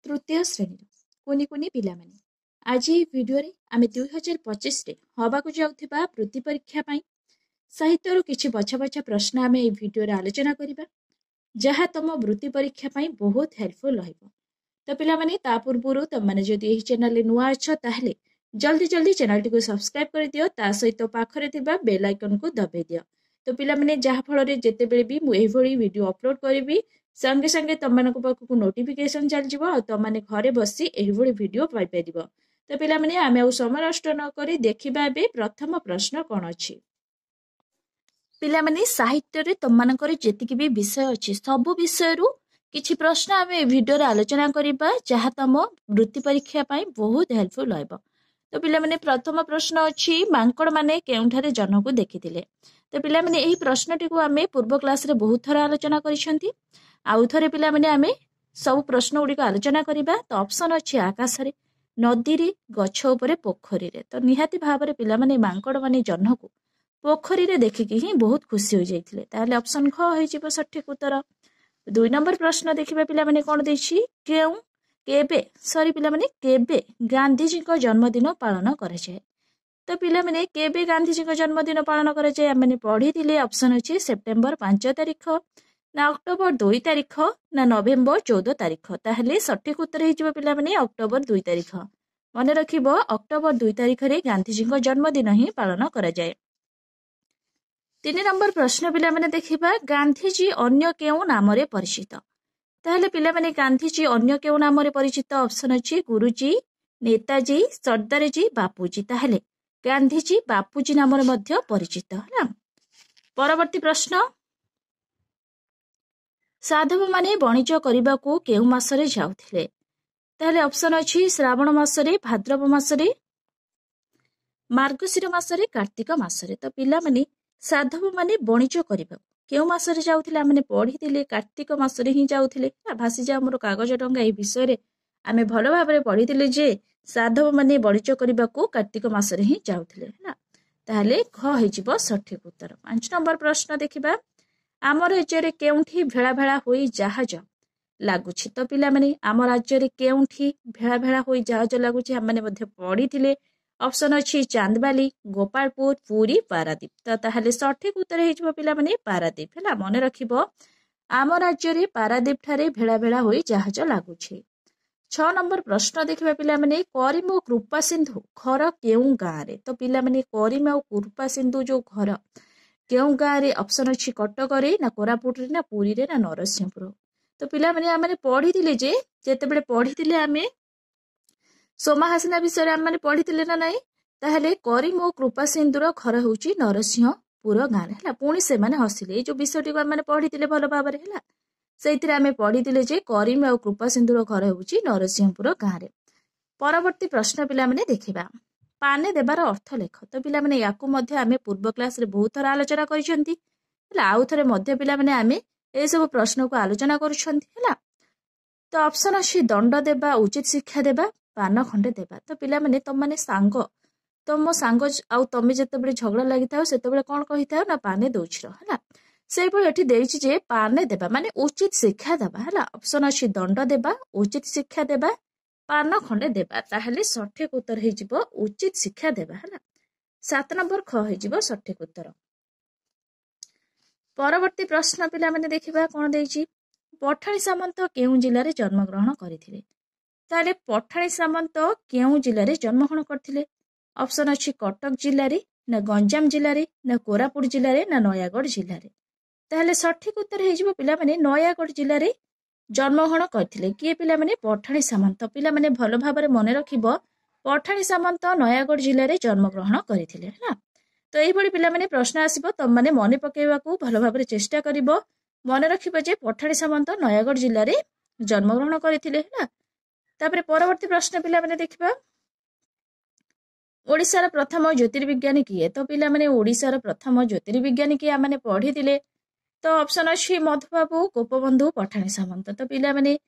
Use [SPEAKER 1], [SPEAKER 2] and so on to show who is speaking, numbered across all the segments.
[SPEAKER 1] तृतीय श्रेणी कुनी कुनी पिला माने आज ये वीडियो रे आमे 2025 रे हबाकु जाउथिबा वृत्ति परीक्षा पई साहित्य रो किछि बछा बछा प्रश्न आमे ए वीडियो रे आलोचना करिबा जहा तम वृत्ति परीक्षा पई बहुत हेल्पफुल रहइबो। तो पिला माने ता पूर्वरु तम माने जदि एही चैनल रे नुआ अछ ताहले जल्दी जल्दी चैनल टी को सब्सक्राइब कर दियो ता सहित पाखरे थिबा बेल आइकन को दबे दियो। तो पिला माने जहा फल रे जेते बेले भी मु एही भली वीडियो अपलोड करिवि संगे संगे तमनको पाखकु नोटिफिकेशन चल जिवो आ तमने घरे बसी एही भली वीडियो पाइ परिबो। तो पिला माने आमे आ समय नष्ट न करी देखिबा बे प्रथम प्रश्न कोन अछि। पिला माने साहित्य रे तमनकर जेतिकि भी विषय अछि सब विषय रु किछि प्रश्न आमे वीडियो रे आलोचना करिबा जहा तम वृत्ति परीक्षा पई बहुत हेल्पफुल होइबो। तो पिला माने प्रथम प्रश्न अछि मांकड़ माने केउठारे जन्म को देखिथिले। तो पिला माने एही प्रश्नटी को आमे पूर्व क्लास रे बहुत थरा आलोचना करिसंती आउ थरे पिला माने आमे सब प्रश्न गुडी को आलोचना करिबा। तो ऑप्शन अछि आकाश रे नदी रे गछ ऊपर पोखरी रे। तो निहाती भाव रे पिला माने मांकड़ माने जन्म को पोखरी रे देखिकि ही बहुत खुशी हो जाइथिले ताले ऑप्शन ख होई जिवो सठिक उत्तर। 2 नंबर प्रश्न देखिबा पिला माने कोन देछि केउ केबे सॉरी पिला माने केबे गांधीजी को जन्मदिन पालन करे जाय। तो पिला माने केबे गांधीजी को जन्मदिन पालन करे जाय माने पढी दिले ऑप्शन अछि सेप्टेम्बर 5 तारिख ना अक्टोबर 2 तारिख ना नवेम्बर 14 तारिख। ताहले सठिक उत्तर हे जिवो पिला माने अक्टोबर 2 तारिख। मने रखिबो अक्टोबर 2 तारिख रे गांधीजी को जन्मदिन ही पालन करे जाय। 3 नंबर प्रश्न पिला माने देखिबा गांधीजी अन्य केउ नाम रे परिचित। ताहले पिला माने गांधीजी अन्य केउ नाम रे परिचित ऑप्शन अछि गुरुजी नेताजी सरदारजी बापूजी। ताहले गांधीजी बापूजी नाम रे मध्य परिचित हला। परवर्ती प्रश्न साधव माने वाणिज्य करिबा को केउ मासरे जाउथिले। ताहले ऑप्शन अछि श्रावण मासरे भाद्रव मासरे मार्गशीर मासरे कार्तिक मासरे। तो पिला माने साधव माने वाणिज्य करिबा केउ मासरे जाउथिले माने पढी दिले कार्तिक मासरे ही जाउथिले। भासी जा हमर कागज टंगा ए विषय रे आमे भलो भाबरे पढी दिले जे साधव माने वाणिज्य करिबा को कार्तिक मासरे ही जाउथिले हला। ताहले ख हे जिवो सठिक उत्तर। 5 नंबर प्रश्न देखिबा आम राज्य रे केउठी भेळा भेळा होई जहाज लागुछि। तो पिला माने आम राज्य रे केउठी भेळा भेळा होई जहाज लागुछि हम माने मध्ये पढी थिले ऑप्शन अछि चांदबाली गोपालपुर पुरी पारादीप। तो ताहले सठिक उत्तर हे जिवो पिला माने पारादीप हला। मने रखिबो आम राज्य रे पारादीप ठारे भेळा भेळा होई जहाज लागुछि। 6 नंबर प्रश्न देखिबा पिला माने करीम ओ कृपा सिंधु घर केउ गां रे। तो पिला माने करीम ओ कृपा सिंधु जो घर केउ गां रे ऑप्शन अछि कटक रे ना कोरापुट रे ना पुरी रे ना नरसिंहपुर। तो पिला माने आमे पढी दिले जे जेते बेले पढी दिले आमे सोमाहासना विषय आम माने पढी दिले ना नाही ताहले करीम ओ कृपा सिंधुर घर होउची नरसिंहपुर गां रे हला। पुणी से माने हसिले ए जो विषयटी को आम माने पढी दिले भलो भाबरे हला सेइथिरे आमे पढी दिले जे करीम ओ कृपा सिंधुर घर होउची नरसिंहपुर गां रे। परवर्ती प्रश्न पिला माने देखिबा पाने देबार अर्थ लेख। तो पिला माने याकू मध्ये आमे पूर्व क्लास रे बहुत थरा आलोचना करिसंती हला आउ थरे मध्ये पिला माने आमे ए सब प्रश्न को आलोचना करिसंती हला। तो ऑप्शन अछि दंड देबा उचित शिक्षा देबा पान खंडे देबा। तो पिला माने तम माने सांग तो मो सांग आउ तमे जते बेले झगड़ा लागिताओ सेते बेले कोन कहिताओ ना पाने दोछि हला सेइ पर एठी देछि जे पाने देबा माने उचित शिक्षा देबा हला। ऑप्शन अछि दंड देबा उचित शिक्षा देबा पान खंडे देबा। ताहले सठिक उत्तर हे जिवो उचित शिक्षा देबा हला। 7 नंबर ख हे जिवो सठिक उत्तर। परवर्ती प्रश्न पिला माने देखिबा कोन देछि पठाणी सामंत केउ जिल्ला रे जन्म ग्रहण करिथिले। ताले पठाणी सामंत केउ जिल्ला रे जन्म ग्रहण करथिले ऑप्शन अछि कटक जिल्ला रे ना गंजाम जिल्ला रे ना कोरापुट जिल्ला रे ना नयागढ़ जिल्ला रे। ताहले सठिक उत्तर हे जिवो पिला माने नयागढ़ जिल्ला रे जन्म ग्रहण करथिले। किए पिला माने पठाणी सामंत पिला माने भलो भाबरे मने रखिबो पठाणी सामंत नयागढ़ जिल्ला रे जन्म ग्रहण करथिले हला। तो एही भली पिला माने प्रश्न आसीबो तम माने मने पकेइबा को भलो भाबरे चेष्टा करिवो मने रखिबो जे पठाणी सामंत नयागढ़ जिल्ला रे जन्म ग्रहण करथिले हला। तापरे परवर्ती प्रश्न पिला माने देखिबा ओडिशार प्रथम ज्योतिर्विज्ञानी किए। तो पिला माने ओडिशार प्रथम ज्योतिर्विज्ञानी किए माने पढी दिले तो ऑप्शन अछि मधुबाबू गोपबंधु पठाणी सामंत। तो पिला माने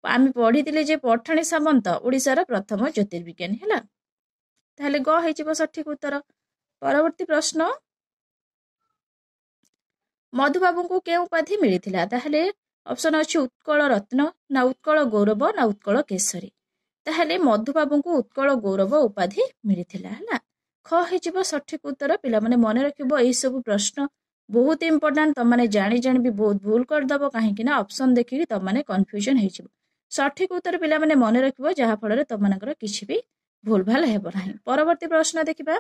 [SPEAKER 1] आमे पढी दिले जे पठाणी सामंत ओडिशार प्रथम ज्योतिर्विज्ञानी हला। ताहले ग हे जिवो सठिक उत्तर। परवर्ती प्रश्न मधुबाबू को केउ उपाधि मिलिथिला। ताहले ऑप्शन अछि उत्कल रत्न ना उत्कल गौरव ना उत्कल केसरी। ताहले मधुबाबू उत्कल गौरव उपाधि मिलिथिला हला। ख हेजिबो सठिक उत्तर। पिला माने मन रखिबो एई सब प्रश्न बहुत इंपोर्टेंट। तुम माने जानी जानी भी बहुत भूल कर दबो काहेकि ना ऑप्शन देखि तुम माने कंफ्यूजन हेजिबो। सठिक उत्तर पिला माने मन रखिबो जहा फल रे तुम मानकर किछि भी भूल भाल हेबो नाही। परवर्ती प्रश्न देखिबा।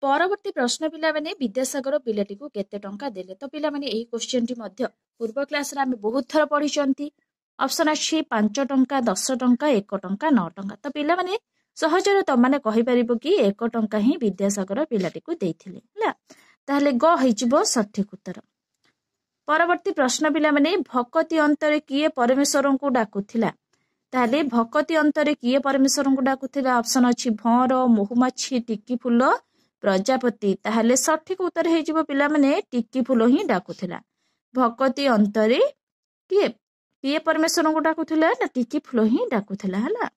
[SPEAKER 1] परवर्ती प्रश्न पिला माने विद्यासागर पिलाटी को केते टंका देले। तो पिला माने एही क्वेश्चन टी मध्य पूर्व क्लास रे हम बहुत थर पढी चंती। ऑप्शन अछि 5 टंका 10 टंका 1 टंका 9 टंका। तो पिला माने सहजरे तुम माने कहि परिबो कि 1 टंका ही विद्यासागर पिलाटी को देथिले हला। ताहले ग हेजिबो सठिक उत्तर। परवर्ती प्रश्न पिला माने भक्ति अंतरे किए परमेश्वर को डाकुथिला। ताहले भक्ति अंतरे किए परमेश्वर को डाकुथिला। ऑप्शन अछि भंवर महुमाछी टिकी फूल प्रजापति। ताहले सठिक उत्तर हेजिबो पिला माने टिकी फूल ही डाकुथिला। भक्ति अंतरे किए किए परमेश्वर को डाकुथिला ना टिकी फूल ही डाकुथिला हला।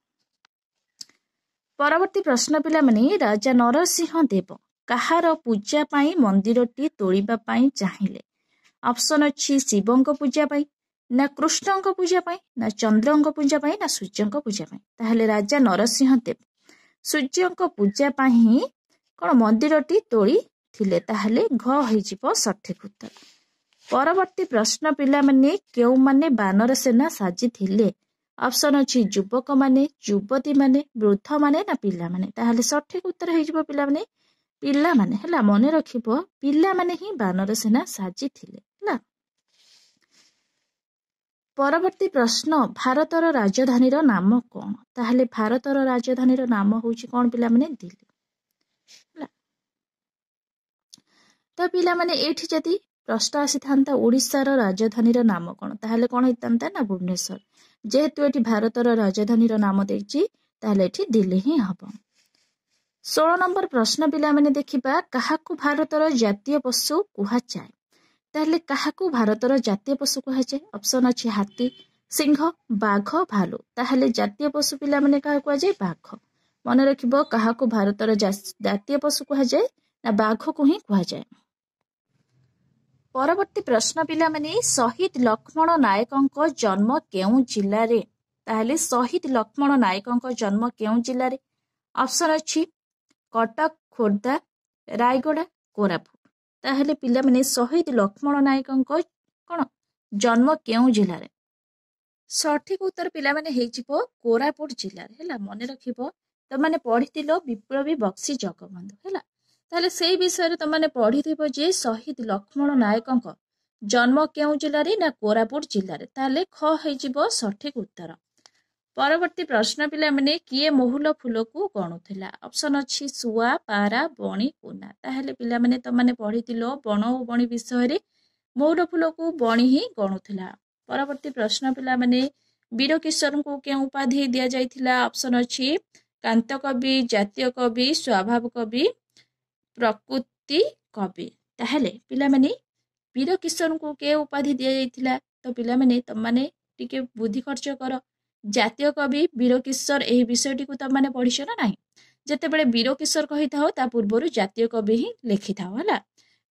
[SPEAKER 1] परवर्ती प्रश्न पिला माने राजा नरसिंह देव कहार पूजा पाई मंदिरटी तोड़िबा पाई चाहिए। ऑप्शन अछि शिवंक पूजा पाई ना कृष्णंक पूजा पाई ना चंद्रंक पूजा पाई ना सूर्यंक पूजा पाई। ताहले राजा नरसिंह देव सूर्यंक पूजा पाई कोन मंदिरटी तोड़ी थिले। ताहले घ हेजिबो सठिक उत्तर। परवर्ती प्रश्न पिला माने केउ माने बानर सेना साजी थिले। ऑप्शन अछि युवक माने युवती माने वृद्ध माने ना पिला माने। ताहले सठिक उत्तर हेजिबो पिला माने पिला माने हला। मने रखिबो पिला माने ही बानर सेना साजी थिले हला। परवर्ती प्रश्न भारतर राजधानीर नाम कौन। ताहले भारतर राजधानीर नाम होउची कोन पिला माने दिल्ली हला। तो पिला माने एठी जदी प्रश्न आसी थांता ओडिशार राजधानीर नाम कौन ताहले कोन हितांता ना भुवनेश्वर। जेहेतु एठी भारतर राजधानीर नाम देछि ताहले एठी दिल्ली ही हबो। 16 नंबर प्रश्न पिला माने देखिबा काहाकू भारतर जातीय पशु कुहा जाय। ताहले काहाकू भारतर जातीय पशु कुहा जाय। ऑप्शन अछि हाथी सिंह बाघ भालू। ताहले जातीय पशु पिला माने काहा कुहा जाय बाघ। मन रखिबो काहाकू भारतर जातीय पशु कुहा जाय ना बाघ को ही कुहा जाय। परवर्ती प्रश्न पिला माने शहीद लक्ष्मण नायकंक जन्म केउ जिल्ला रे। ताहले शहीद लक्ष्मण नायकंक जन्म केउ जिल्ला रे। ऑप्शन अछि कटक खोर्धा रायगड़ा कोरापुट। ताहले पिला माने शहीद लक्ष्मण नायकंक कोन जन्म केउ जिल्ला रे। सठिक उत्तर पिला माने हेजिबो कोरापुट जिल्ला रे हला। मने रखिबो त माने पढितिलो विप्लवी बक्सी जगबंधु हला। ताहले सेही विषय रे त माने पढिथिबो जे शहीद लक्ष्मण नायकंक जन्म केउ जिल्ला रे ना कोरापुट जिल्ला रे। ताहले ख हेजिबो सठिक उत्तर। परवर्ती प्रश्न पिला माने किए महुल फूल को गणुथिला। ऑप्शन अछि सुआ पारा बणी कोना। ताहले पिला माने त माने पढितिलो बण ओ बणी विषय रे महुल फूल को बणी ही गणुथिला। परवर्ती प्रश्न पिला माने वीर किशोर को के उपाधि दिया जायथिला। ऑप्शन अछि कांत कवि जातीय कवि स्वभाव कवि प्रकृति कवि। ताहले पिला माने वीर किशोर को के उपाधि दिया जायथिला। तो पिला माने त माने टिके बुद्धि खर्च कर। जातीय कवि वीर किशोर एही विषयटी को तब माने पढिछ ना नाही। जेतेबेले वीर किशोर कहिथाओ ता पूर्वरु जातीय कवि ही लेखिथाओ हला।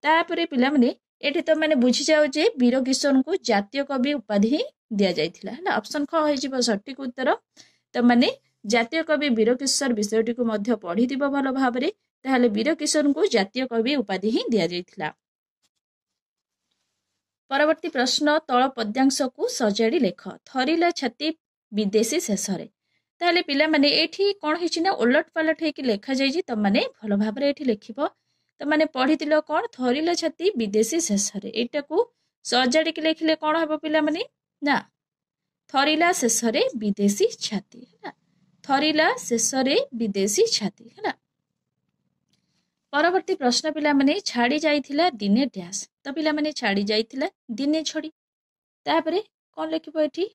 [SPEAKER 1] तापरे पिला माने एठी तो माने बुझी जाओ जे वीर किशोर को जातीय कवि उपाधि ही दिया जायथिला हला। ऑप्शन ख हेजिबो सठिक उत्तर। त माने जातीय कवि वीर किशोर विषयटी को मध्य पढिथिबो भलो भाबरे। ताहले वीर किशोर को जातीय कवि उपाधि ही दिया जायथिला। परवर्ती प्रश्न तळ पद्यांश को सजाडी लेख। थरिला छाती विदेशी शेषरे। ताहले पिला माने एठी कोन हिची ना उलट पालट हेकी लेखा जायजी। त माने भलो भाबरे एठी लेखिबो। त माने पढितिलो कोन थरिला छाती विदेशी शेषरे। एटा को सजाडी के लेखिले कोन हबो पिला माने ना थरिला शेषरे विदेशी छाती हला। थरिला शेषरे विदेशी छाती हला। परवर्ती प्रश्न पिला माने छाड़ी जाइथिला दिने डैश। त पिला माने छाड़ी जाइथिला दिने छड़ी। तापरे कोन लेखिबो एठी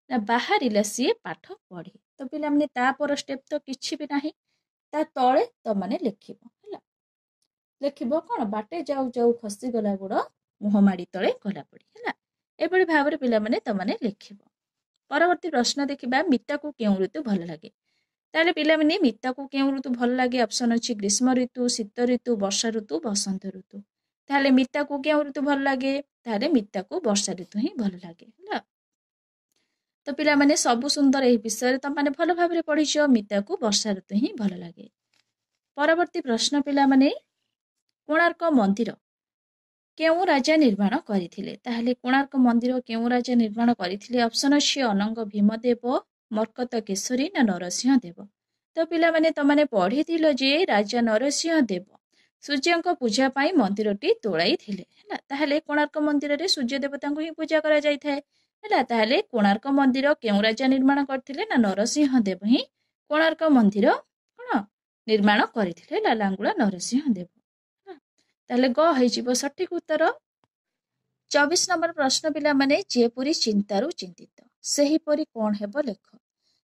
[SPEAKER 1] ना बाहरिला सिए पाठ पढ़ी। तो पिला माने ता पर स्टेप तो किछि भी नाही। ता तळे त माने लेखिबो हला। लेखिबो कोन बाटे जाऊ जाऊ खसी गला गुड़ मुहमाड़ी तळे गला पड़ी हला। एबडी भाबरे पिला माने त माने लेखिबो। परवर्ती प्रश्न देखिबा मिता को केउ ऋतु भल लागे। ताले पिला माने मिता को केउ ऋतु भल लागे। ऑप्शन अछि ग्रीष्म ऋतु शीत ऋतु वर्षा ऋतु बसंत ऋतु। ताहले मिता को केउं ऋतु भल लागे ताहले मिता को वर्षा ऋतु ही भल लागे ହେଲା। तो पिला माने सबु सुंदर एही विषय तुम माने भल भाबरे पढिछो मिता को वर्षा ऋतु ही भल लागे। परवर्ती प्रश्न पिला माने कोणार्क मंदिर केउं राजा निर्माण करिथिले ताहले कोणार्क मंदिर केउं राजा निर्माण करिथिले ऑप्शन अछि अनंग भीमदेव मर्कत केशरी ना नरसिंह देव। तो पिला माने तमाने पढिथिलो जे राजा नरसिंह देव सूर्यଙ୍କ पूजा ପାଇଁ ମନ୍ଦିରଟି ତୋଳାଇଥିଲେ ହେଲା। ତାହେଲେ କୋଣାର୍କ ମନ୍ଦିରରେ ସୂର୍ଯ୍ୟ ଦେବତାଙ୍କୁ ହିଁ ପୂଜା କରାଯାଇଥାଏ ହେଲା। ତାହେଲେ କୋଣାର୍କ ମନ୍ଦିର କେଉଁ ରାଜା ନିର୍ମାଣ କରିଥିଲେ ନା ନରସିଂହ ଦେବ ହିଁ କୋଣାର୍କ ମନ୍ଦିର କଣ ନିର୍ମାଣ କରିଥିଲେ ହେଲା। ଲାଙ୍ଗୁଳା ନରସିଂହ ଦେବ। ତାହେଲେ ଗ ହେଇଯିବ ସଠିକ ଉତ୍ତର। 24 नंबर प्रश्न पिला माने जेपरी चिंतारू चिंतित सेहीपरि कौन हेब लेख।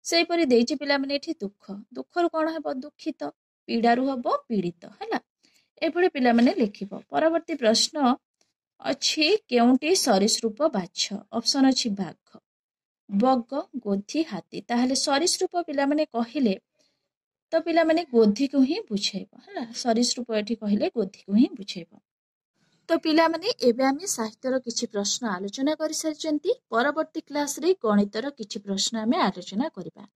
[SPEAKER 1] सेहीपरि देइछि पिला माने एठी दुख दुखरु कौन हेब दुखित पीड़ारू हेब पीड़ित हैला। एभଳି पिला माने लिखिब। परवर्ती प्रश्न अछि केउंटी सरीसृप बाछ ऑप्शन अछि बाघ बग गोधी हाथी। ताहले सरीसृप पिला माने कहिले तो पिला माने गोधी को ही बुझेइबो हैला। सरीसृप एठी कहिले गोधी को ही बुझेइबो। तो पिला माने एबे आमे साहित्यर किछि प्रश्न आलोचना करि सारिचंती। परवर्ती क्लास रे गणितर किछि प्रश्न आमे आलोचना करिबा।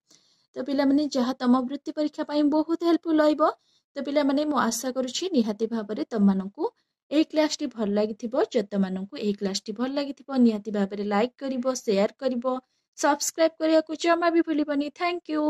[SPEAKER 1] तो पिला माने जहा तम वृत्ति परीक्षा पई बहुत हेल्पफुल होइबो। तो पिला माने मु आशा करूछि निहाती भाबरे तममानंकु एही क्लास टी भल लागिथिबो। जतमानंकु एही क्लास टी भल लागिथिबो निहाती भाबरे लाइक करिवो शेयर करिवो सब्सक्राइब करिया को जमा भी भूलिबनी। Thank you.